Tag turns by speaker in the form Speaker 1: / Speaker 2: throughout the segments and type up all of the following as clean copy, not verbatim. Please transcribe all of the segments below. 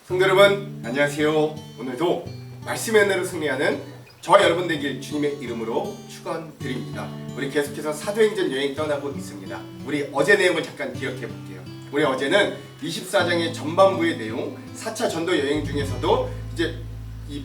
Speaker 1: 성도 여러분 안녕하세요. 오늘도 말씀의 은혜로 승리하는 저와 여러분 되길 주님의 이름으로 축원드립니다. 우리 계속해서 사도행전 여행 떠나고 있습니다. 우리 어제 내용을 잠깐 기억해 볼게요. 우리 어제는 24장의 전반부의 내용, 4차 전도 여행 중에서도 이제 이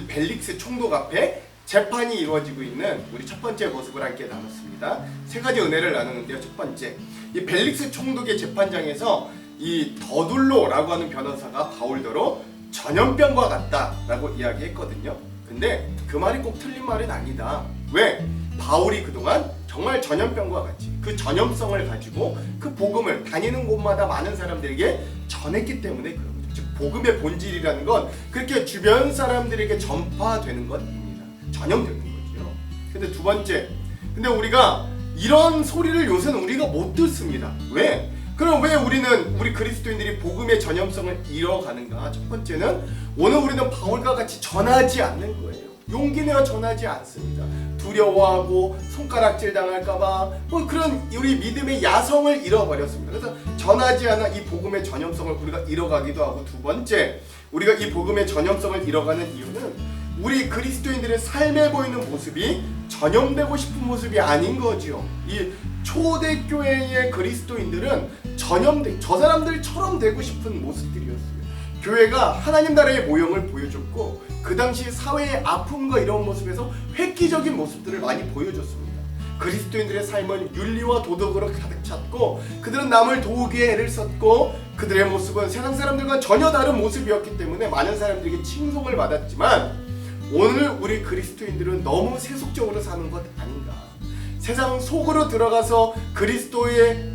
Speaker 1: 벨릭스 총독 앞에 재판이 이루어지고 있는 우리 첫 번째 모습을 함께 나눴습니다. 세 가지 은혜를 나누는데요. 첫 번째, 이 벨릭스 총독의 재판장에서 이 더둘로라고 하는 변호사가 바울더러 전염병과 같다라고 이야기했거든요. 근데 그 말이 꼭 틀린 말은 아니다. 왜? 바울이 그동안 정말 전염병과 같이 그 전염성을 가지고 그 복음을 다니는 곳마다 많은 사람들에게 전했기 때문에 그런 거죠. 즉 복음의 본질이라는 건 그렇게 주변 사람들에게 전파되는 것입니다. 전염되는 거죠. 근데 두 번째, 근데 우리가 이런 소리를 요새는 우리가 못 듣습니다. 왜? 그럼 왜 우리 그리스도인들이 복음의 전염성을 잃어가는가? 첫 번째는 오늘 우리는 바울과 같이 전하지 않는 거예요. 용기 내어 전하지 않습니다. 두려워하고 손가락질 당할까봐 뭐 그런 우리 믿음의 야성을 잃어버렸습니다. 그래서 전하지 않아 이 복음의 전염성을 우리가 잃어가기도 하고, 두 번째, 우리가 이 복음의 전염성을 잃어가는 이유는 우리 그리스도인들의 삶에 보이는 모습이 전염되고 싶은 모습이 아닌 거지요. 이 초대교회의 그리스도인들은 저 사람들처럼 되고 싶은 모습들이었어요. 교회가 하나님 나라의 모형을 보여줬고 그 당시 사회의 아픔과 이런 모습에서 획기적인 모습들을 많이 보여줬습니다. 그리스도인들의 삶은 윤리와 도덕으로 가득 찼고 그들은 남을 도우기 위해 애를 썼고 그들의 모습은 세상 사람들과 전혀 다른 모습이었기 때문에 많은 사람들에게 칭송을 받았지만, 오늘 우리 그리스도인들은 너무 세속적으로 사는 것 아닌가. 세상 속으로 들어가서 그리스도의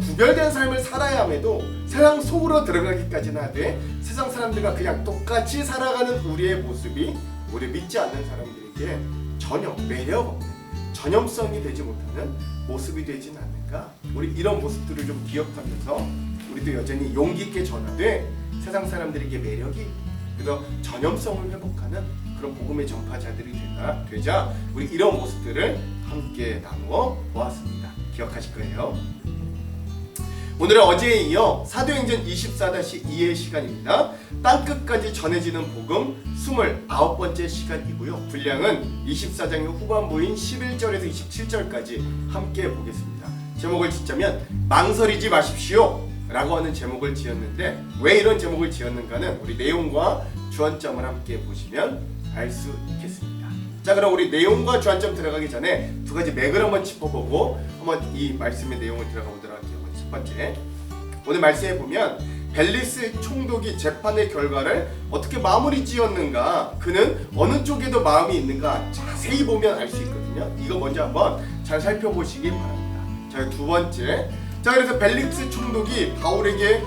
Speaker 1: 구별된 삶을 살아야 함에도 세상 속으로 들어가기까지는 하되 세상 사람들과 그냥 똑같이 살아가는 우리의 모습이 우리 믿지 않는 사람들에게 전혀 매력 없는 전염성이 되지 못하는 모습이 되지는 않는가. 우리 이런 모습들을 좀 기억하면서 우리도 여전히 용기 있게 전하되 세상 사람들에게 매력이, 그래서 전염성을 회복하는 그런 복음의 전파자들이 되자 우리 이런 모습들을 함께 나누어 보았습니다. 기억하실 거예요. 오늘은 어제에 이어 사도행전 24-2의 시간입니다. 땅끝까지 전해지는 복음 29번째 시간이고요. 분량은 24장의 후반부인 11절에서 27절까지 함께 보겠습니다. 제목을 짓자면 망설이지 마십시오 라고 하는 제목을 지었는데, 왜 이런 제목을 지었는가는 우리 내용과 주안점을 함께 보시면 알 수 있겠습니다. 자, 그럼 우리 내용과 주안점 들어가기 전에 두 가지 맥을 한번 짚어보고 한번 이 말씀의 내용을 들어가 보도록 할게요. 첫 번째, 오늘 말씀에 보면 벨릭스 총독이 재판의 결과를 어떻게 마무리 지었는가, 그는 어느 쪽에도 마음이 있는가 자세히 보면 알 수 있거든요. 이거 먼저 한번 잘 살펴보시기 바랍니다. 자, 두 번째, 자, 그래서 벨릭스 총독이 바울에게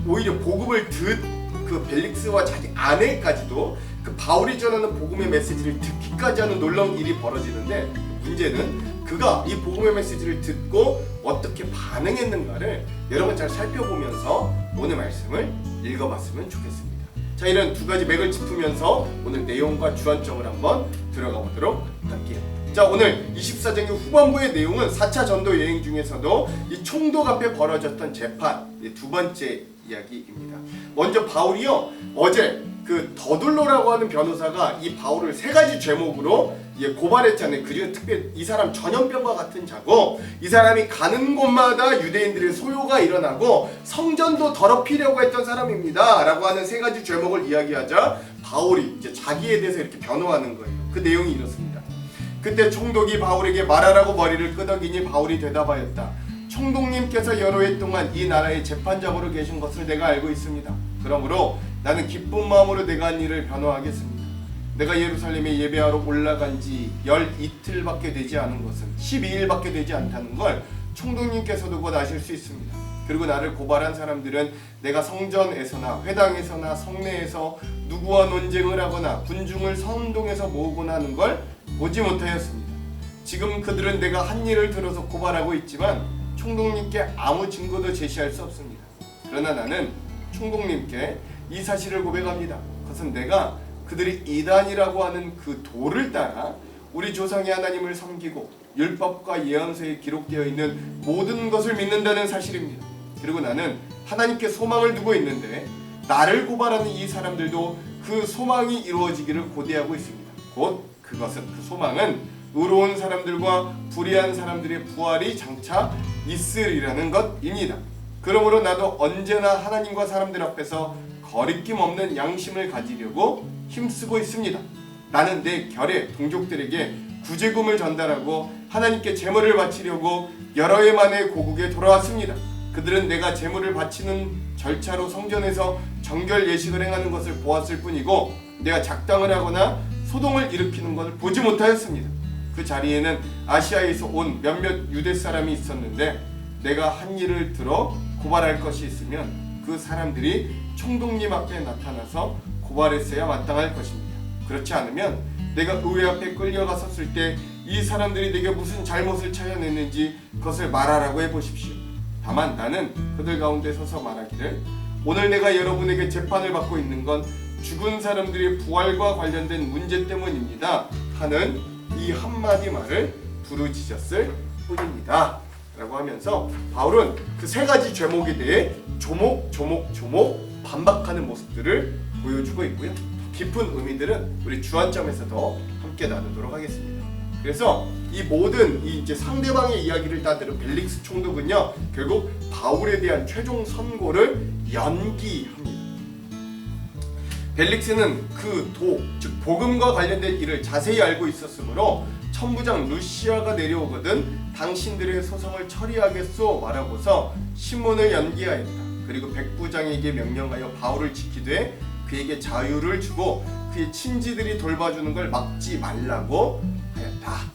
Speaker 1: 오히려 복음을 그 벨릭스와 자기 아내까지도 그 바울이 전하는 복음의 메시지를 듣기까지 하는 놀라운 일이 벌어지는데, 문제는 그가 이 복음의 메시지를 듣고 어떻게 반응했는가를 여러분 잘 살펴보면서 오늘 말씀을 읽어봤으면 좋겠습니다. 자, 이런 두 가지 맥을 짚으면서 오늘 내용과 주안점을 한번 들어가 보도록 할게요. 자, 오늘 24장의 후반부의 내용은 4차 전도 여행 중에서도 이 총독 앞에 벌어졌던 재판 두 번째 이야기입니다. 먼저 바울이요, 어제 그 더둘로라고 하는 변호사가 이 바울을 세 가지 죄목으로 고발했잖아요. 그중에 특별히 이 사람 전염병과 같은 자고, 이 사람이 가는 곳마다 유대인들의 소요가 일어나고 성전도 더럽히려고 했던 사람입니다 라고 하는 세 가지 죄목을 이야기하자 바울이 이제 자기에 대해서 이렇게 변호하는 거예요. 그 내용이 이렇습니다. 그때 총독이 바울에게 말하라고 머리를 끄덕이니 바울이 대답하였다. 총독님께서 여러 해 동안 이 나라의 재판장으로 계신 것을 내가 알고 있습니다. 그러므로 나는 기쁜 마음으로 내가 한 일을 변호하겠습니다. 내가 예루살렘에 예배하러 올라간 지 12일밖에 되지 않은 것은 12일밖에 되지 않다는 걸 총독님께서도 곧 아실 수 있습니다. 그리고 나를 고발한 사람들은 내가 성전에서나 회당에서나 성내에서 누구와 논쟁을 하거나 군중을 선동해서 모으거나 하는 걸 보지 못하였습니다. 지금 그들은 내가 한 일을 들어서 고발하고 있지만 총독님께 아무 증거도 제시할 수 없습니다. 그러나 나는 총독님께 이 사실을 고백합니다. 그것은 내가 그들이 이단이라고 하는 그 도를 따라 우리 조상의 하나님을 섬기고 율법과 예언서에 기록되어 있는 모든 것을 믿는다는 사실입니다. 그리고 나는 하나님께 소망을 두고 있는데 나를 고발하는 이 사람들도 그 소망이 이루어지기를 고대하고 있습니다. 곧 그것은, 그 소망은 의로운 사람들과 불의한 사람들의 부활이 장차 있으리라는 것입니다. 그러므로 나도 언제나 하나님과 사람들 앞에서 거리낌 없는 양심을 가지려고 힘쓰고 있습니다. 나는 내 결의 동족들에게 구제금을 전달하고 하나님께 제물을 바치려고 여러 해 만에 고국에 돌아왔습니다. 그들은 내가 제물을 바치는 절차로 성전에서 정결 예식을 행하는 것을 보았을 뿐이고 내가 작당을 하거나 소동을 일으키는 것을 보지 못하였습니다. 그 자리에는 아시아에서 온 몇몇 유대 사람이 있었는데 내가 한 일을 들어 고발할 것이 있으면 그 사람들이 총독님 앞에 나타나서 고발했어야 마땅할 것입니다. 그렇지 않으면 내가 의회 앞에 끌려가 섰을 때 이 사람들이 내게 무슨 잘못을 찾아냈는지 그것을 말하라고 해보십시오. 다만 나는 그들 가운데 서서 말하기를 오늘 내가 여러분에게 재판을 받고 있는 건 죽은 사람들의 부활과 관련된 문제 때문입니다 하는 이 한마디 말을 부르짖었을 뿐입니다 라고 하면서 바울은 그 세 가지 죄목에 대해 조목 반박하는 모습들을 보여주고 있고요. 깊은 의미들은 우리 주안점에서 더 함께 나누도록 하겠습니다. 그래서 이 모든 이제 상대방의 이야기를 다 들은 벨릭스 총독은요, 결국 바울에 대한 최종 선고를 연기합니다. 벨릭스는 그 즉 복음과 관련된 일을 자세히 알고 있었으므로 천부장 루시아가 내려오거든 당신들의 소송을 처리하겠소 말하고서 신문을 연기하였다. 그리고 백부장에게 명령하여 바울을 지키되 그에게 자유를 주고 그의 친지들이 돌봐주는 걸 막지 말라고 하였다.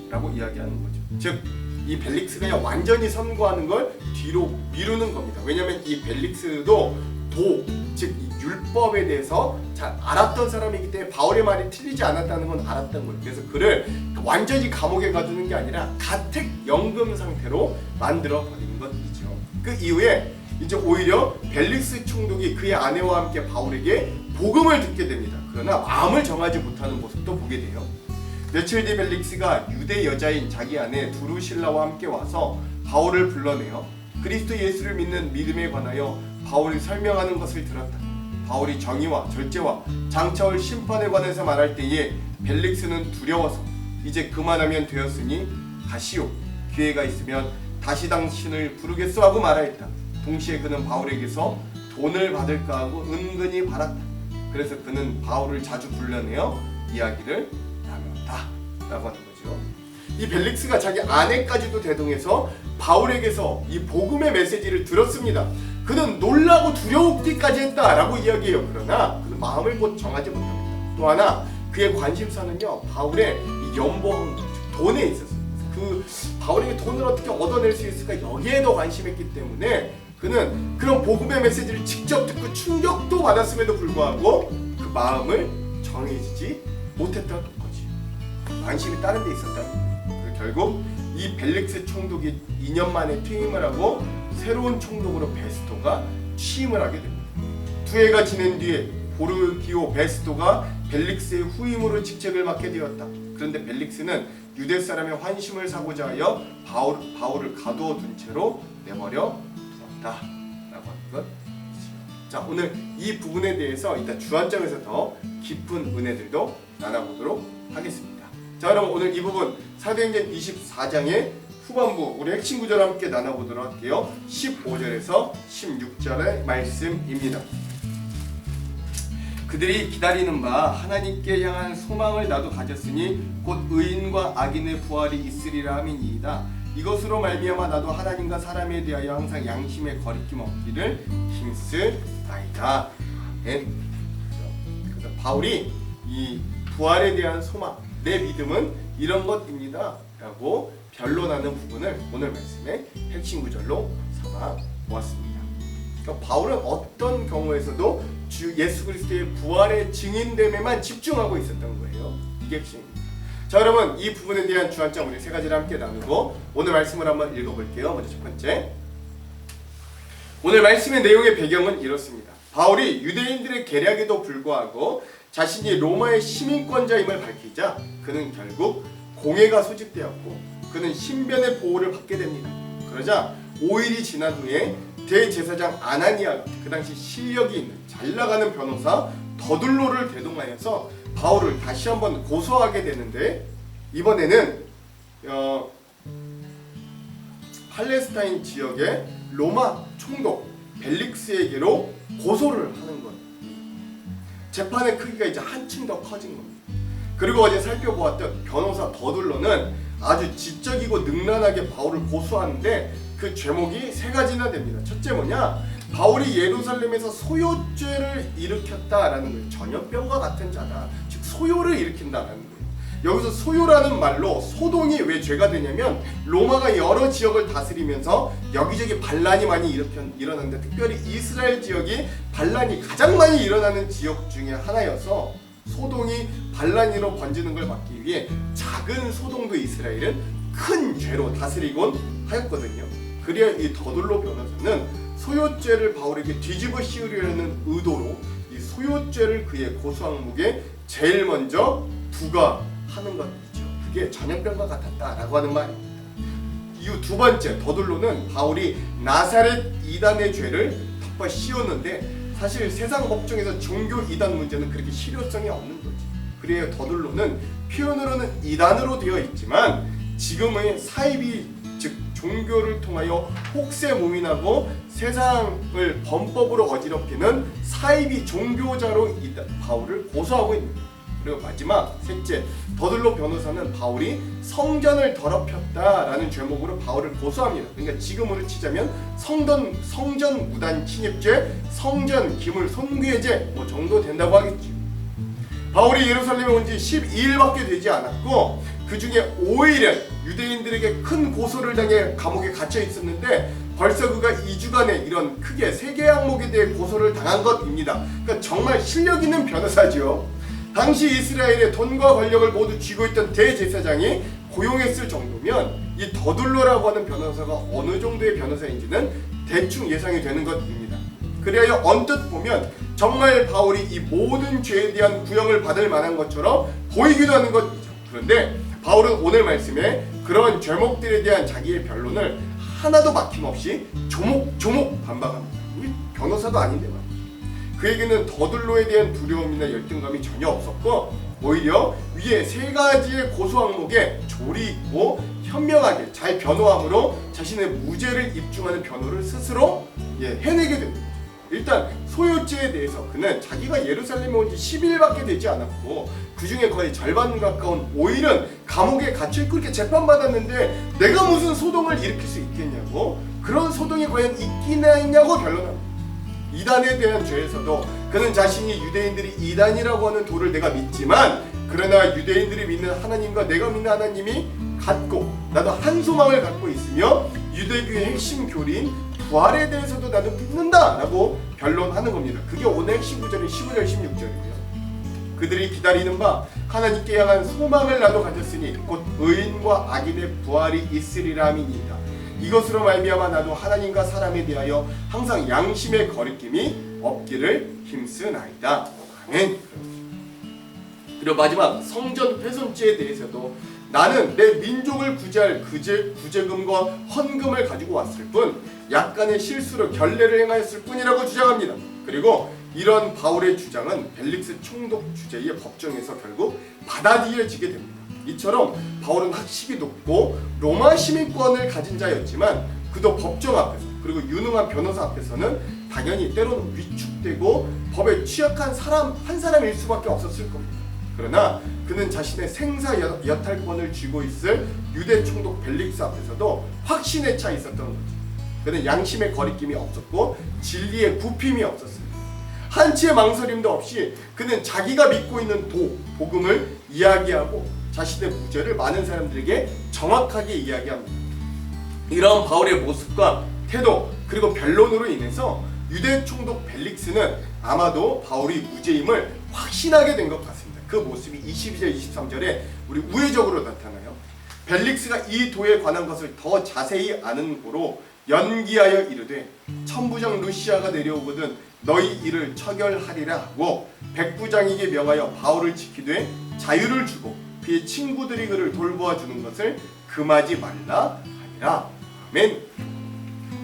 Speaker 1: 라고 이야기하는 거죠. 즉 이 벨릭스가 완전히 선고하는 걸 뒤로 미루는 겁니다. 왜냐하면 이 벨릭스도 즉 율법에 대해서 잘 알았던 사람이기 때문에 바울의 말이 틀리지 않았다는 건 알았던 거예요. 그래서 그를 완전히 감옥에 가두는 게 아니라 가택 연금 상태로 만들어 버리는 것이죠. 그 이후에 이제 오히려 벨릭스 총독이 그의 아내와 함께 바울에게 복음을 듣게 됩니다. 그러나 마음을 정하지 못하는 모습도 보게 돼요. 며칠 뒤 벨릭스가 유대 여자인 자기 아내 두루실라와 함께 와서 바울을 불러내어 그리스도 예수를 믿는 믿음에 관하여 바울이 설명하는 것을 들었다. 바울이 정의와 절제와 장차 올 심판에 관해서 말할 때에 벨릭스는 두려워서 이제 그만하면 되었으니 가시오. 기회가 있으면 다시 당신을 부르겠소 하고 말하였다. 동시에 그는 바울에게서 돈을 받을까 하고 은근히 바랐다. 그래서 그는 바울을 자주 불러내어 이야기를 나눴다 라고 하는 거죠. 이 벨릭스가 자기 아내까지도 대동해서 바울에게서 이 복음의 메시지를 들었습니다. 그는 놀라고 두려웠기까지 했다라고 이야기해요. 그러나 그는 마음을 곧 정하지 못합니다. 또 하나 그의 관심사는요, 바울의 이 연봉, 돈에 있었어요. 그 바울에게 돈을 어떻게 얻어낼 수 있을까, 여기에 더 관심했기 때문에 그는 그런 복음의 메시지를 직접 듣고 충격도 받았음에도 불구하고 그 마음을 정해지지 못했던 거지. 관심이 다른 데 있었다는 거예요. 결국 이 벨릭스 총독이 2년 만에 퇴임을 하고 새로운 총독으로 베스토가 취임을 하게 됩니다. 두 해가 지난 뒤에 보르기오 베스토가 벨릭스의 후임으로 직책을 맡게 되었다. 그런데 벨릭스는 유대 사람의 환심을 사고자 하여 바울을 가두어 둔 채로 내버려 두었다 라고 하는 것이죠. 자, 오늘 이 부분에 대해서 이따 주안점에서 더 깊은 은혜들도 나눠보도록 하겠습니다. 자, 여러분 오늘 이 부분 사도행전 24장의 후반부 우리 핵심 구절 함께 나눠보도록 할게요. 15절에서 16절의 말씀입니다. 그들이 기다리는 바 하나님께 향한 소망을 나도 가졌으니 곧 의인과 악인의 부활이 있으리라 함이니이다. 이것으로 말미암아 나도 하나님과 사람에 대하여 항상 양심에 거리낌 없기를 힘쓰나이다. 그래서 바울이 이 부활에 대한 소망, 내 믿음은 이런 것입니다 라고 변론하는 부분을 오늘 말씀의 핵심 구절로 삼아 보았습니다. 그러니까 바울은 어떤 경우에서도 주 예수 그리스도의 부활의 증인됨에만 집중하고 있었던 거예요. 이게 핵심입니다. 자, 여러분 이 부분에 대한 주안점 우리 세 가지를 함께 나누고 오늘 말씀을 한번 읽어볼게요. 먼저 첫 번째, 오늘 말씀의 내용의 배경은 이렇습니다. 바울이 유대인들의 계략에도 불구하고 자신이 로마의 시민권자임을 밝히자 그는 결국 공회가 소집되었고 그는 신변의 보호를 받게 됩니다. 그러자 5일이 지난 후에 대제사장 아나니아가 그 당시 실력이 있는 잘 나가는 변호사 더둘로를 대동하여서 바울을 다시 한번 고소하게 되는데, 이번에는 팔레스타인 지역의 로마 총독 벨릭스에게로 고소를 하는 것. 재판의 크기가 이제 한층 더 커진 겁니다. 그리고 어제 살펴보았던 변호사 더둘로는 아주 지적이고 능란하게 바울을 고소하는데 그 죄목이 세 가지나 됩니다. 첫째 뭐냐? 바울이 예루살렘에서 소요죄를 일으켰다라는 거예요. 전염병과 같은 자다. 즉 소요를 일으킨다라는 거예요. 여기서 소요라는 말로 소동이 왜 죄가 되냐면, 로마가 여러 지역을 다스리면서 여기저기 반란이 많이 일어났는데 특별히 이스라엘 지역이 반란이 가장 많이 일어나는 지역 중에 하나여서 소동이 반란으로 번지는 걸 막기 위해 작은 소동도 이스라엘은 큰 죄로 다스리곤 하였거든요. 그래야 이 더둘로 변호사는 소요죄를 바울에게 뒤집어 씌우려는 의도로 이 소요죄를 그의 고소 항목에 제일 먼저 부과하는 것이죠. 그게 전염병과 같았다라고 하는 말입니다. 이후 두 번째, 더둘로는 바울이 나사렛 이단의 죄를 덮어 씌웠는데 사실 세상 법정에서 종교 이단 문제는 그렇게 실효성이 없는 거지. 그래야 더둘로는 표현으로는 이단으로 되어 있지만 지금의 사이비, 즉 종교를 통하여 혹세무민하고 세상을 범법으로 어지럽히는 사이비 종교자로 바울을 고소하고 있는 거예요. 그리고 마지막 셋째, 더둘로 변호사는 바울이 성전을 더럽혔다라는 죄목으로 바울을 고소합니다. 그러니까 지금으로 치자면 성전 무단 침입죄, 성전 기물 손괴죄 정도 된다고 하겠죠. 바울이 예루살렘에 온 지 12일밖에 되지 않았고 그 중에 5일은 유대인들에게 큰 고소를 당해 감옥에 갇혀 있었는데 벌써 그가 2주간에 이런 크게 3개의 항목에 대해 고소를 당한 것입니다. 그러니까 정말 실력 있는 변호사죠. 당시 이스라엘의 돈과 권력을 모두 쥐고 있던 대제사장이 고용했을 정도면 이 더둘로라고 하는 변호사가 어느 정도의 변호사인지는 대충 예상이 되는 것입니다. 그래야 언뜻 보면 정말 바울이 이 모든 죄에 대한 구형을 받을 만한 것처럼 보이기도 하는 것이죠. 그런데 바울은 오늘 말씀에 그런 죄목들에 대한 자기의 변론을 하나도 막힘없이 조목조목 반박합니다. 이 변호사도 아닌데 말이야. 그에게는 더둘로에 대한 두려움이나 열등감이 전혀 없었고 오히려 위에 3가지의 고소 항목에 조리 있고 현명하게 잘 변호함으로 자신의 무죄를 입증하는 변호를 스스로 해내게 됩니다. 일단 소요죄에 대해서 그는 자기가 예루살렘에 온 지 10일밖에 되지 않았고 그 중에 거의 절반 가까운 5일은 감옥에 갇혀있고 이렇게 재판받았는데 내가 무슨 소동을 일으킬 수 있겠냐고, 그런 소동이 과연 있기나 있냐고 변론합니다. 이단에 대한 죄에서도 그는 자신이 유대인들이 이단이라고 하는 도를 내가 믿지만 그러나 유대인들이 믿는 하나님과 내가 믿는 하나님이 같고 나도 한 소망을 갖고 있으며 유대교의 핵심 교리인 부활에 대해서도 나도 믿는다 라고 변론하는 겁니다. 그게 오늘 핵심 구절인 15절 16절이고요. 그들이 기다리는 바 하나님께 향한 소망을 나도 가졌으니 곧 의인과 악인의 부활이 있으리라 함이니이다. 이것으로 말미암아 나도 하나님과 사람에 대하여 항상 양심의 거리낌이 없기를 힘쓰나이다. 아멘. 그리고 마지막 성전 훼손죄에 대해서도 나는 내 민족을 구제할 구제금과 헌금을 가지고 왔을 뿐 약간의 실수로 결례를 행하였을 뿐이라고 주장합니다. 그리고 이런 바울의 주장은 벨릭스 총독 주재의 법정에서 결국 받아들여지게 됩니다. 이처럼 바울은 학식이 높고 로마 시민권을 가진 자였지만 그도 법정 앞에서 그리고 유능한 변호사 앞에서는 당연히 때로는 위축되고 법에 취약한 사람 한 사람일 수밖에 없었을 겁니다. 그러나 그는 자신의 생사 여탈권을 쥐고 있을 유대 총독 벨릭스 앞에서도 확신에 차 있었던 거죠. 그는 양심의 거리낌이 없었고 진리의 굽힘이 없었습니다. 한치의 망설임도 없이 그는 자기가 믿고 있는 복음을 이야기하고 자신의 무죄를 많은 사람들에게 정확하게 이야기합니다. 이런 바울의 모습과 태도 그리고 변론으로 인해서 유대 총독 벨릭스는 아마도 바울이 무죄임을 확신하게 된 것 같습니다. 그 모습이 22절 23절에 우리 우회적으로 나타나요. 벨릭스가 이 도에 관한 것을 더 자세히 아는 고로 연기하여 이르되 천부장 루시아가 내려오거든 너희 이를 처결하리라 하고 백부장에게 명하여 바울을 지키되 자유를 주고 그의 친구들이 그를 돌보아 주는 것을 금하지 말라 하니라. 아멘.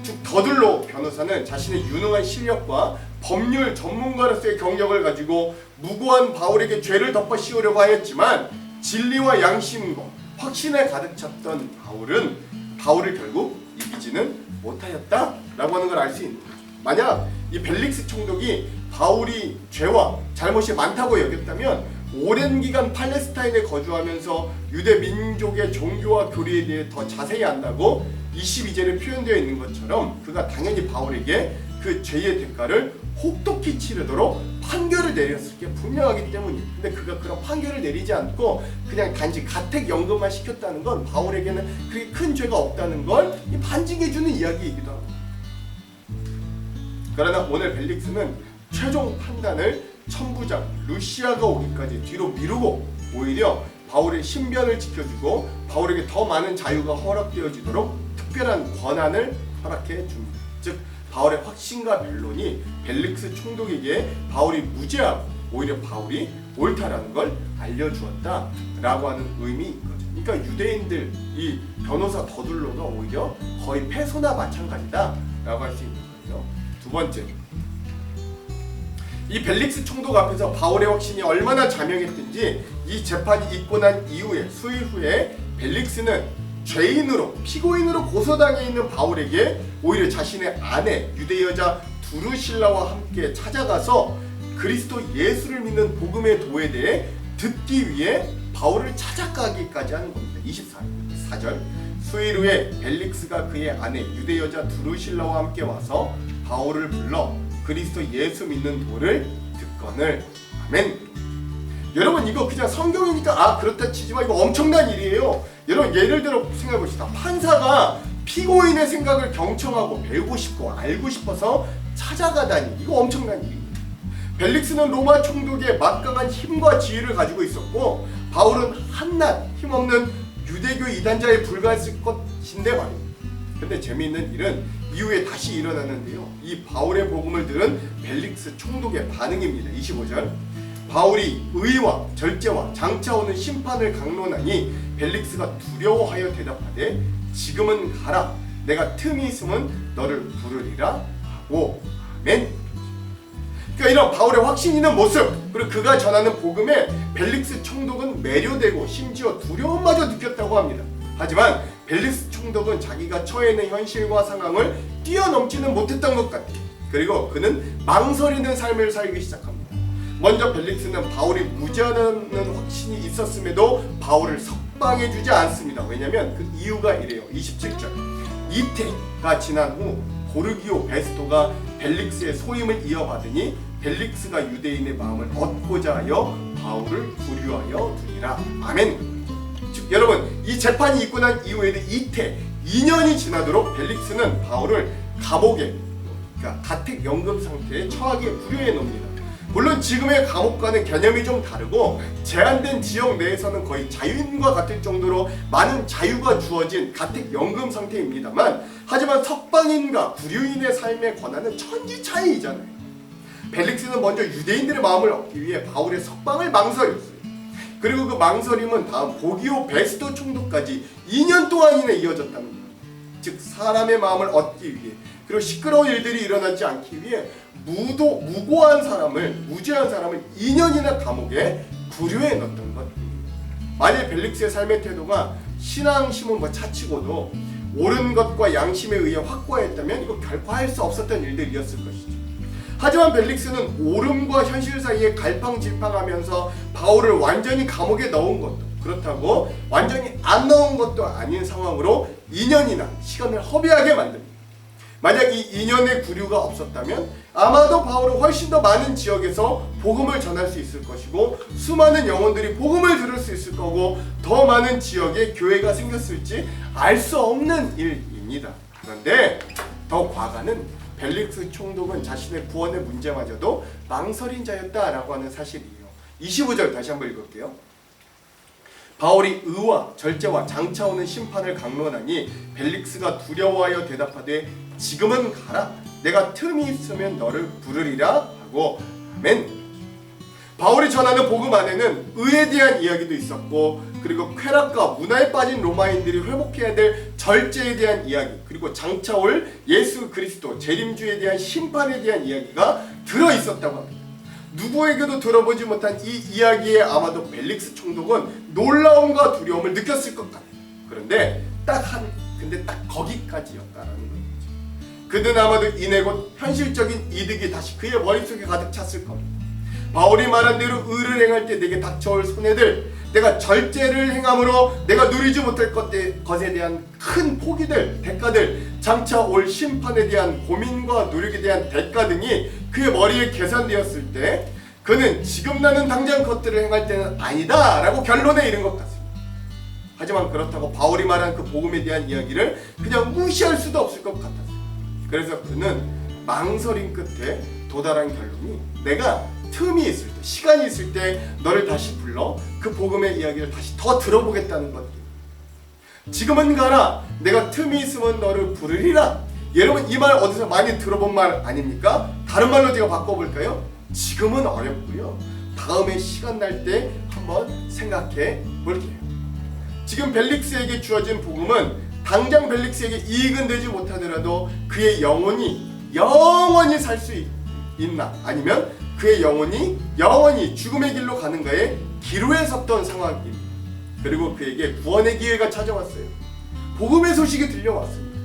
Speaker 1: 즉 더둘로 변호사는 자신의 유능한 실력과 법률 전문가로서의 경력을 가지고 무고한 바울에게 죄를 덮어 씌우려고 하였지만 진리와 양심과 확신에 가득 찼던 바울을 결국 이기지는 못하였다라고 하는 걸 알 수 있는 거죠. 만약 이 벨릭스 총독이 바울이 죄와 잘못이 많다고 여겼다면 오랜 기간 팔레스타인에 거주하면서 유대 민족의 종교와 교리에 대해 더 자세히 안다고 22절에 표현되어 있는 것처럼 그가 당연히 바울에게 그 죄의 대가를 혹독히 치르도록 판결을 내렸을 게 분명하기 때문이에요. 근데 그가 그런 판결을 내리지 않고 그냥 단지 가택연금만 시켰다는 건 바울에게는 그렇게 큰 죄가 없다는 걸 반증해주는 이야기이기도 합니다. 그러나 오늘 벨릭스는 최종 판단을 천부장 루시아가 오기까지 뒤로 미루고 오히려 바울의 신변을 지켜주고 바울에게 더 많은 자유가 허락되어지도록 특별한 권한을 허락해 줍니다. 즉 바울의 확신과 변론이 벨릭스 총독에게 바울이 무죄하고 오히려 바울이 옳다라는 걸 알려주었다라고 하는 의미인 거죠. 그러니까 유대인들 이 변호사 더둘로가 오히려 거의 패소나 마찬가지다라고 할 수 있는 거예요. 두 번째, 이 벨릭스 총독 앞에서 바울의 확신이 얼마나 자명했든지 이 재판이 있고 난 이후에 수일 후에 벨릭스는 죄인으로 피고인으로 고소당해 있는 바울에게 오히려 자신의 아내 유대 여자 두루실라와 함께 찾아가서 그리스도 예수를 믿는 복음의 도에 대해 듣기 위해 바울을 찾아가기까지 하는 겁니다. 24절 수일 후에 벨릭스가 그의 아내 유대 여자 두루실라와 함께 와서 바울을 불러 그리스도 예수 믿는 도를 듣거늘. 아멘. 여러분 이거 그냥 성경이니까 그렇다 치지만 이거 엄청난 일이에요. 여러분 예를 들어 생각해 봅시다. 판사가 피고인의 생각을 경청하고 배우고 싶고 알고 싶어서 찾아가다니 이거 엄청난 일입니다. 벨릭스는 로마 총독의 막강한 힘과 지위를 가지고 있었고 바울은 한낱 힘없는 유대교 이단자에 불과했을 것인데 말입니다. 근데 재미있는 일은 이후에 다시 일어나는데요. 이 바울의 복음을 들은 벨릭스 총독의 반응입니다. 25절 바울이 의와 절제와 장차 오는 심판을 강론하니 벨릭스가 두려워하여 대답하되 지금은 가라 내가 틈이 있으면 너를 부르리라 하고. 아멘. 그러니까 이런 바울의 확신 있는 모습 그리고 그가 전하는 복음에 벨릭스 총독은 매료되고 심지어 두려움마저 느꼈다고 합니다. 하지만 벨릭스 총독은 자기가 처해 있는 현실과 상황을 뛰어넘지는 못했던 것 같아요. 그리고 그는 망설이는 삶을 살기 시작합니다. 먼저 벨릭스는 바울이 무죄하다는 확신이 있었음에도 바울을 석방해주지 않습니다. 왜냐하면 그 이유가 이래요. 27절 이태가 지난 후 고르기오 베스토가 벨릭스의 소임을 이어받으니 벨릭스가 유대인의 마음을 얻고자 하여 바울을 구류하여 두니라. 아멘. 즉 여러분 이 재판이 있고 난 이후에도 이태 2년이 지나도록 벨릭스는 바울을 감옥에 그러니까 가택연금 상태에 처하게 구류해 놓습니다. 물론 지금의 감옥과는 개념이 좀 다르고 제한된 지역 내에서는 거의 자유인과 같을 정도로 많은 자유가 주어진 가택연금 상태입니다만 하지만 석방인과 구류인의 삶의 권한은 천지 차이이잖아요. 벨릭스는 먼저 유대인들의 마음을 얻기 위해 바울의 석방을 망설였어요. 그리고 그 망설임은 다음 보기오 베스토 총독까지 2년 동안이나 이어졌다는 거예요. 즉 사람의 마음을 얻기 위해 그리고 시끄러운 일들이 일어나지 않기 위해 무고한 사람을 무죄한 사람을 2년이나 감옥에 구류해 넣었던 것. 만일 벨릭스의 삶의 태도가 신앙심은 차치고도 옳은 것과 양심에 의해 확고했다면 이거 결코 할 수 없었던 일들이었을 것이죠. 하지만 벨릭스는 옳음과 현실 사이에 갈팡질팡하면서 바울을 완전히 감옥에 넣은 것도 그렇다고 완전히 안 넣은 것도 아닌 상황으로 2년이나 시간을 허비하게 만듭니다. 만약 이 2년의 구류가 없었다면 아마도 바울은 훨씬 더 많은 지역에서 복음을 전할 수 있을 것이고 수많은 영혼들이 복음을 들을 수 있을 거고 더 많은 지역에 교회가 생겼을지 알 수 없는 일입니다. 그런데 더 과가는 벨릭스 총독은 자신의 구원의 문제마저도 망설인 자였다라고 하는 사실이에요. 25절 다시 한번 읽을게요. 바울이 의와 절제와 장차 오는 심판을 강론하니 벨릭스가 두려워하여 대답하되 지금은 가라 내가 틈이 있으면 너를 부르리라 하고. 아멘. 바울이 전하는 복음 안에는 의에 대한 이야기도 있었고, 그리고 쾌락과 문화에 빠진 로마인들이 회복해야 될 절제에 대한 이야기, 그리고 장차 올 예수 그리스도 재림주에 대한 심판에 대한 이야기가 들어있었다고 합니다. 누구에게도 들어보지 못한 이 이야기에 아마도 벨릭스 총독은 놀라움과 두려움을 느꼈을 것 같아요. 그런데 딱 거기까지였다라는 거죠. 그는 아마도 이내 곧 현실적인 이득이 다시 그의 머릿속에 가득 찼을 겁니다. 바울이 말한 대로 의를 행할 때 내게 닥쳐올 손해들, 내가 절제를 행함으로 내가 누리지 못할 것에 대한 큰 포기들, 대가들, 장차 올 심판에 대한 고민과 노력에 대한 대가 등이 그의 머리에 계산되었을 때 그는 지금 나는 당장 그것들을 행할 때는 아니다 라고 결론에 이른 것 같습니다. 하지만 그렇다고 바울이 말한 그 복음에 대한 이야기를 그냥 무시할 수도 없을 것 같았어요. 그래서 그는 망설임 끝에 도달한 결론이, 내가 틈이 있을 때, 시간이 있을 때 너를 다시 불러 그 복음의 이야기를 다시 더 들어보겠다는 것. 지금은 가라, 내가 틈이 있으면 너를 부르리라. 여러분, 이 말 어디서 많이 들어본 말 아닙니까? 다른 말로 제가 바꿔볼까요? 지금은 어렵고요, 다음에 시간 날 때 한번 생각해 볼게요. 지금 벨릭스에게 주어진 복음은 당장 벨릭스에게 이익은 되지 못하더라도 그의 영혼이 살 수 있나, 아니면 그의 영혼이 죽음의 길로 가는가에 기로에 섰던 상황입니다. 그리고 그에게 구원의 기회가 찾아왔어요. 복음의 소식이 들려왔습니다.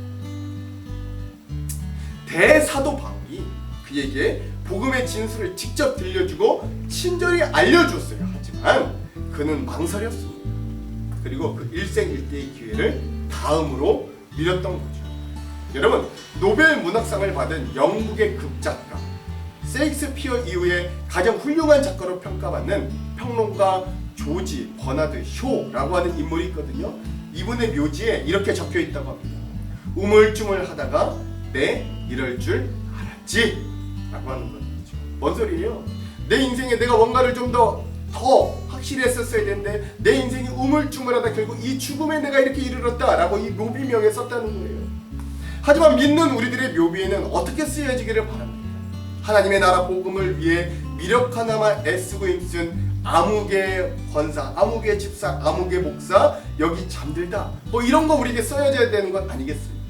Speaker 1: 대사도 바울이 그에게 복음의 진술을 직접 들려주고 친절히 알려줬어요. 하지만 그는 망설였습니다. 그리고 그 일생일대의 기회를 다음으로 미뤘던 거죠. 여러분, 노벨 문학상을 받은 영국의 극작가, 셰익스피어 이후에 가장 훌륭한 작가로 평가받는 평론가 조지 버나드 쇼라고 하는 인물이 있거든요. 이분의 묘지에 이렇게 적혀 있다고 합니다. 우물쭈물하다가 내 이럴 줄 알았지 라고 하는 거죠. 뭔 소리예요? 내 인생에 내가 뭔가를 좀 더 확실히 했었어야 되는데 내 인생이 우물쭈물하다 결국 이 죽음에 내가 이렇게 이르렀다 라고 이 묘비명에 썼다는 거예요. 하지만 믿는 우리들의 묘비에는 어떻게 쓰여지기를 바랍니다. 하나님의 나라 복음을 위해 미력하나마 애쓰고 힘쓴 아무개 권사, 아무개 집사, 아무개 목사 여기 잠들다, 뭐 이런 거 우리에게 써야져야 되는 건 아니겠어요?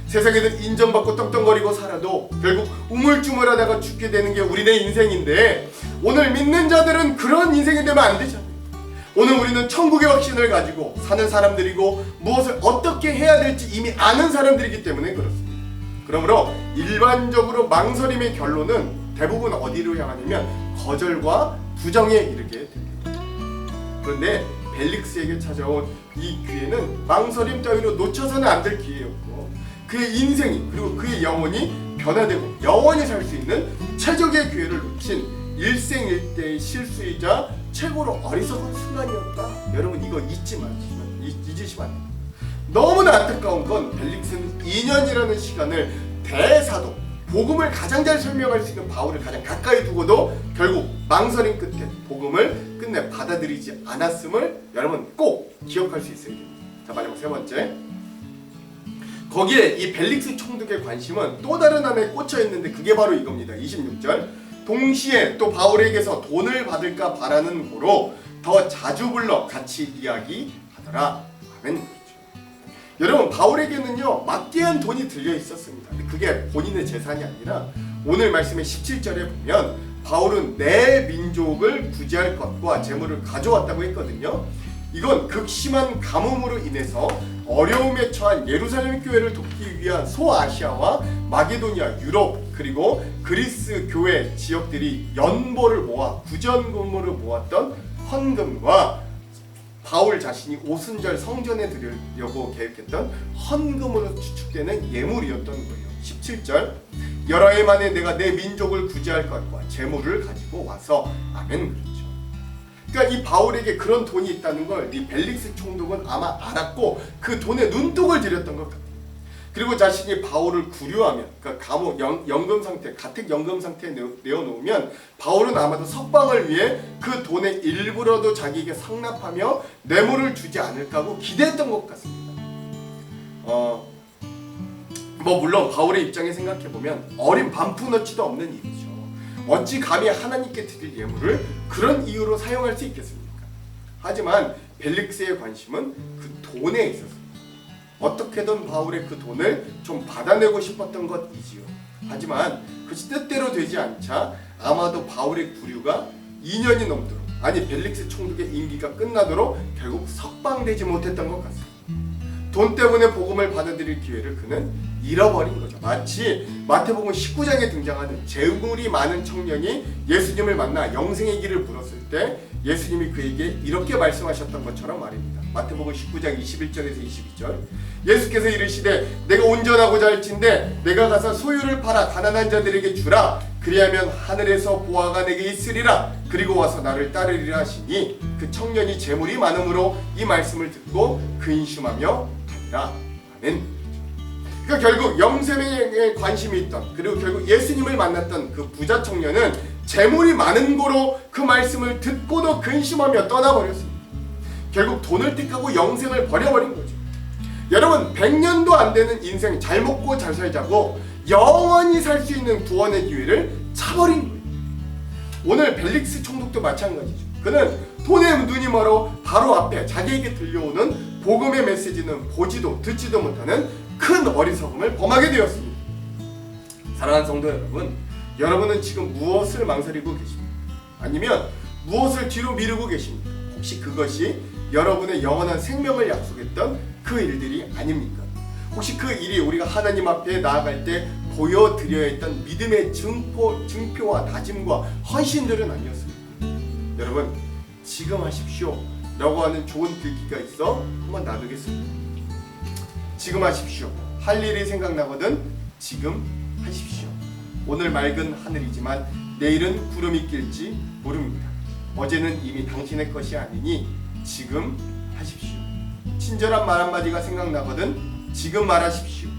Speaker 1: 세상에는 인정받고 떵떵거리고 살아도 결국 우물쭈물하다가 죽게 되는 게 우리의 인생인데, 오늘 믿는 자들은 그런 인생이 되면 안 되잖아요. 오늘 우리는 천국의 확신을 가지고 사는 사람들이고 무엇을 어떻게 해야 될지 이미 아는 사람들이기 때문에 그렇습니다. 그러므로 일반적으로 망설임의 결론은 대부분 어디로 향하냐면 거절과 부정에 이르게 됩니다. 그런데 벨릭스에게 찾아온 이 기회는 망설임 따위로 놓쳐서는 안 될 기회였고, 그의 인생이 그리고 그의 영혼이 변화되고 영원히 살 수 있는 최적의 기회를 놓친 일생일대의 실수이자 최고로 어리석은 순간이었다. 여러분, 이거 잊으시면 안 됩니다. 너무나 안타까운 건 벨릭스는 2년이라는 시간을 대사도, 복음을 가장 잘 설명할 수 있는 바울을 가장 가까이 두고도 결국 망설임 끝에 복음을 끝내 받아들이지 않았음을 여러분 꼭 기억할 수 있어야 됩니다. 자, 마지막 세 번째, 거기에 이 벨릭스 총독의 관심은 또 다른 안에 꽂혀 있는데 그게 바로 이겁니다. 26절, 동시에 또 바울에게서 돈을 받을까 바라는 고로 더 자주 불러 같이 이야기하더라. 아멘. 여러분, 바울에게는요 막대한 돈이 들려 있었습니다. 근데 그게 본인의 재산이 아니라 오늘 말씀의 17절에 보면 바울은 내 민족을 구제할 것과 재물을 가져왔다고 했거든요. 이건 극심한 가뭄으로 인해서 어려움에 처한 예루살렘 교회를 돕기 위한 소아시아와 마게도니아, 유럽, 그리고 그리스 교회 지역들이 연보를 모아 구전금으로 모았던 헌금과 바울 자신이 오순절 성전에 드리려고 계획했던 헌금으로 추측되는 예물이었던 거예요. 17절, 여러 해 만에 내가 내 민족을 구제할 것과 재물을 가지고 와서. 아멘. 그렇죠. 그러니까 이 바울에게 그런 돈이 있다는 걸 이 벨릭스 총독은 아마 알았고 그 돈에 눈독을 들였던 것 같아요. 그리고 자신이 바울을 구류하면, 그러니까 감옥 연금 상태, 가택 연금 상태에 내어놓으면 바울은 아마도 석방을 위해 그 돈의 일부라도 자기에게 상납하며 뇌물을 주지 않을까 하고 기대했던 것 같습니다. 물론 바울의 입장에 생각해보면 어린 반푼어치도 없는 일이죠. 어찌 감히 하나님께 드릴 예물을 그런 이유로 사용할 수 있겠습니까? 하지만 벨릭스의 관심은 그 돈에 있었습니다. 어떻게든 바울의 그 돈을 좀 받아내고 싶었던 것이지요. 하지만 그것이 뜻대로 되지 않자 아마도 바울의 구류가 2년이 넘도록, 아니 벨릭스 총독의 임기가 끝나도록 결국 석방되지 못했던 것 같습니다. 돈 때문에 복음을 받아들일 기회를 그는 잃어버린 거죠. 마치 마태복음 19장에 등장하는 재물이 많은 청년이 예수님을 만나 영생의 길을 물었을 때 예수님이 그에게 이렇게 말씀하셨던 것처럼 말입니다. 마태복음 19장 21절에서 22절. 예수께서 이르시되 내가 온전하고자 할진대 내가 가서 소유를 팔아 가난한 자들에게 주라. 그리하면 하늘에서 보화가 내게 있으리라. 그리고 와서 나를 따르리라 하시니 그 청년이 재물이 많음으로 이 말씀을 듣고 근심하며 가니라. 아멘. 그러니까 결국 영생에 관심이 있던, 그리고 결국 예수님을 만났던 그 부자 청년은 재물이 많은 거로 그 말씀을 듣고도 근심하며 떠나버렸습니다. 결국 돈을 택하고 영생을 버려버린 거죠. 여러분, 100년도 안 되는 인생, 잘 먹고 잘 살자고 영원히 살 수 있는 구원의 기회를 차버린 거예요. 오늘 벨릭스 총독도 마찬가지죠. 그는 돈에 눈이 멀어 바로 앞에 자기에게 들려오는 복음의 메시지는 보지도 듣지도 못하는 큰 어리석음을 범하게 되었습니다. 사랑하는 성도 여러분, 여러분은 지금 무엇을 망설이고 계십니까? 아니면 무엇을 뒤로 미루고 계십니까? 혹시 그것이 여러분의 영원한 생명을 약속했던 그 일들이 아닙니까? 혹시 그 일이 우리가 하나님 앞에 나아갈 때 보여드려야 했던 믿음의 증표와 다짐과 헌신들은 아니었습니까? 여러분, 지금 하십시오 라고 하는 좋은 글귀가 있어 한번 놔두겠습니다. 지금 하십시오. 할 일이 생각나거든 지금 하십시오. 오늘 맑은 하늘이지만 내일은 구름이 낄지 모릅니다. 어제는 이미 당신의 것이 아니니 지금 하십시오. 친절한 말 한마디가 생각나거든 지금 말하십시오.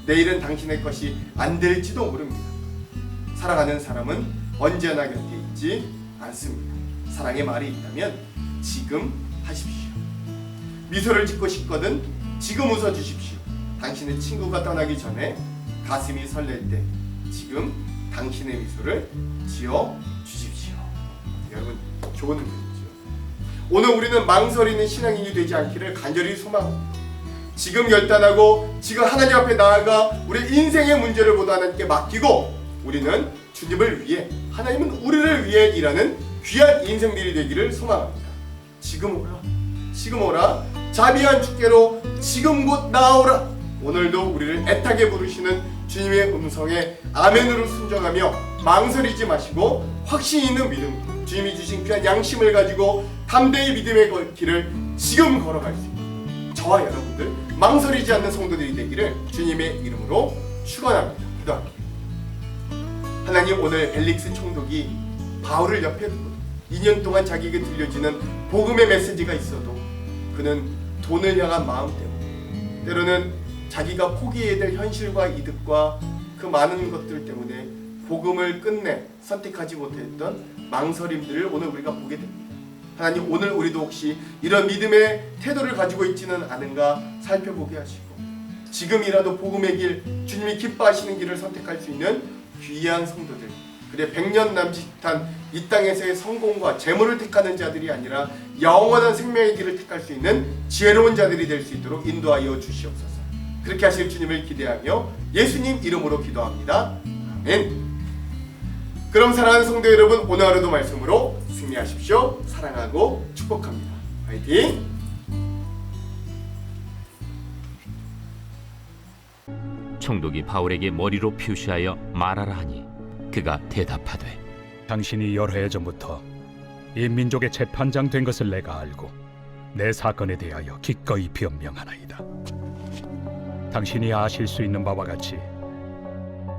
Speaker 1: 내일은 당신의 것이 안 될지도 모릅니다. 사랑하는 사람은 언제나 곁에 있지 않습니다. 사랑의 말이 있다면 지금 하십시오. 미소를 짓고 싶거든 지금 웃어주십시오. 당신의 친구가 떠나기 전에 가슴이 설렐 때 지금 당신의 미소를 지어 주십시오. 여러분, 좋은 의미죠. 오늘 우리는 망설이는 신앙인이 되지 않기를 간절히 소망합니다. 지금 결단하고 지금 하나님 앞에 나아가 우리 인생의 문제를 모두 하나님께 맡기고 우리는 주님을 위해, 하나님은 우리를 위해 일하는 귀한 인생들이 되기를 소망합니다. 지금 오라, 지금 오라, 자비한 주께로 지금 곧 나아오라. 오늘도 우리를 애타게 부르시는 주님의 음성에 아멘으로 순종하며 망설이지 마시고 확신 있는 믿음, 주님이 주신 귀한 양심을 가지고 담대히 믿음의 길을 지금 걸어갈 수 있는 저와 여러분들, 망설이지 않는 성도들이 되기를 주님의 이름으로 축원합니다. 기도할게요. 하나님, 오늘 벨릭스 총독이 바울을 옆에 두고 2년 동안 자기에게 들려지는 복음의 메시지가 있어도 그는 돈을 향한 마음 때문에, 때로는 자기가 포기해야 될 현실과 이득과 그 많은 것들 때문에 복음을 끝내 선택하지 못했던 망설임들을 오늘 우리가 보게 됩니다. 하나님, 오늘 우리도 혹시 이런 믿음의 태도를 가지고 있지는 않은가 살펴보게 하시고 지금이라도 복음의 길, 주님이 기뻐하시는 길을 선택할 수 있는 귀한 성도들, 그래 100년 남짓한 이 땅에서의 성공과 재물을 택하는 자들이 아니라 영원한 생명의 길을 택할 수 있는 지혜로운 자들이 될 수 있도록 인도하여 주시옵소서. 그렇게 하실 주님을 기대하며 예수님 이름으로 기도합니다. 아멘. 그럼 사랑하는 성도 여러분, 오늘 하루도 말씀으로 승리하십시오. 사랑하고 축복합니다. 화이팅!
Speaker 2: 총독이 바울에게 머리로 표시하여 말하라 하니 그가 대답하되
Speaker 3: 당신이 여러 해 전부터 이 민족의 재판장 된 것을 내가 알고 내 사건에 대하여 기꺼이 변명하나이다. 당신이 아실 수 있는 바와 같이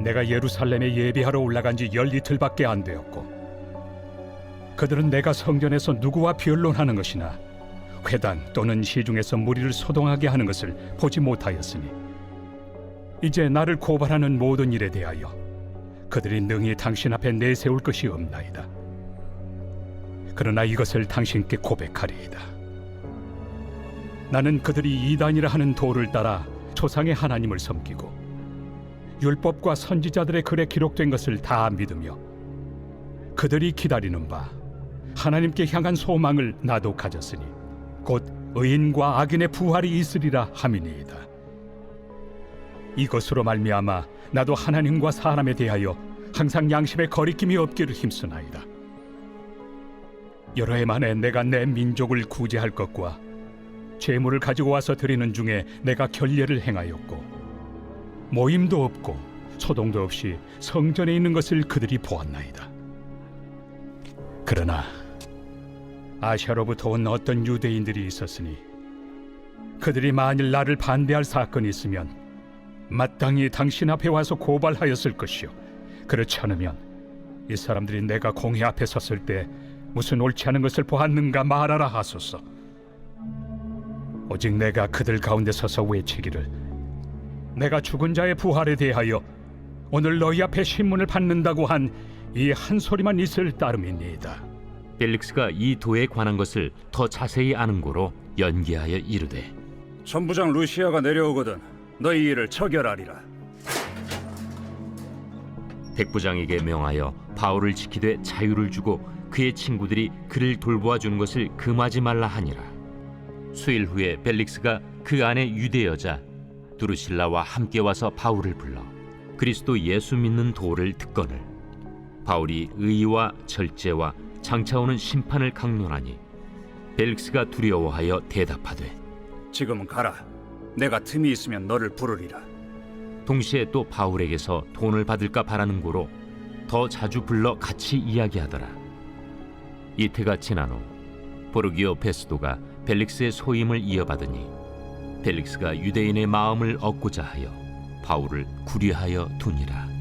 Speaker 3: 내가 예루살렘에 예비하러 올라간 지 10이틀밖에 안 되었고 그들은 내가 성전에서 누구와 변론하는 것이나 회당 또는 시중에서 무리를 소동하게 하는 것을 보지 못하였으니 이제 나를 고발하는 모든 일에 대하여 그들이 능히 당신 앞에 내세울 것이 없나이다. 그러나 이것을 당신께 고백하리이다. 나는 그들이 이단이라 하는 도를 따라 조상의 하나님을 섬기고 율법과 선지자들의 글에 기록된 것을 다 믿으며 그들이 기다리는 바 하나님께 향한 소망을 나도 가졌으니 곧 의인과 악인의 부활이 있으리라 함이니이다. 이것으로 말미암아 나도 하나님과 사람에 대하여 항상 양심에 거리낌이 없기를 힘쓰나이다. 여러 해 만에 내가 내 민족을 구제할 것과 재물을 가지고 와서 드리는 중에 내가 결례를 행하였고 모임도 없고 소동도 없이 성전에 있는 것을 그들이 보았나이다. 그러나 아시아로부터 온 어떤 유대인들이 있었으니 그들이 만일 나를 반대할 사건이 있으면 마땅히 당신 앞에 와서 고발하였을 것이요, 그렇지 않으면 이 사람들이 내가 공회 앞에 섰을 때 무슨 옳지 않은 것을 보았는가 말하라 하소서. 오직 내가 그들 가운데 서서 외치기를, 내가 죽은 자의 부활에 대하여 오늘 너희 앞에 신문을 받는다고 한 이 한 소리만 있을 따름이니이다.
Speaker 2: 벨릭스가 이 도에 관한 것을 더 자세히 아는 고로 연기하여 이르되,
Speaker 4: 천부장 루시아가 내려오거든 너희 일을 처결하리라.
Speaker 2: 백부장에게 명하여 바울을 지키되 자유를 주고 그의 친구들이 그를 돌보아 주는 것을 금하지 말라 하니라. 수일 후에 벨릭스가 그 안에 유대 여자 두루실라와 함께 와서 바울을 불러 그리스도 예수 믿는 도를 듣거늘 바울이 의와 절제와 장차 오는 심판을 강론하니 벨릭스가 두려워하여 대답하되,
Speaker 4: 지금은 가라. 내가 틈이 있으면 너를 부르리라.
Speaker 2: 동시에 또 바울에게서 돈을 받을까 바라는 고로 더 자주 불러 같이 이야기하더라. 이태가 지난 후 보르기오 베스도가 벨릭스의 소임을 이어받으니 벨릭스가 유대인의 마음을 얻고자 하여 바울을 구리하여 두니라.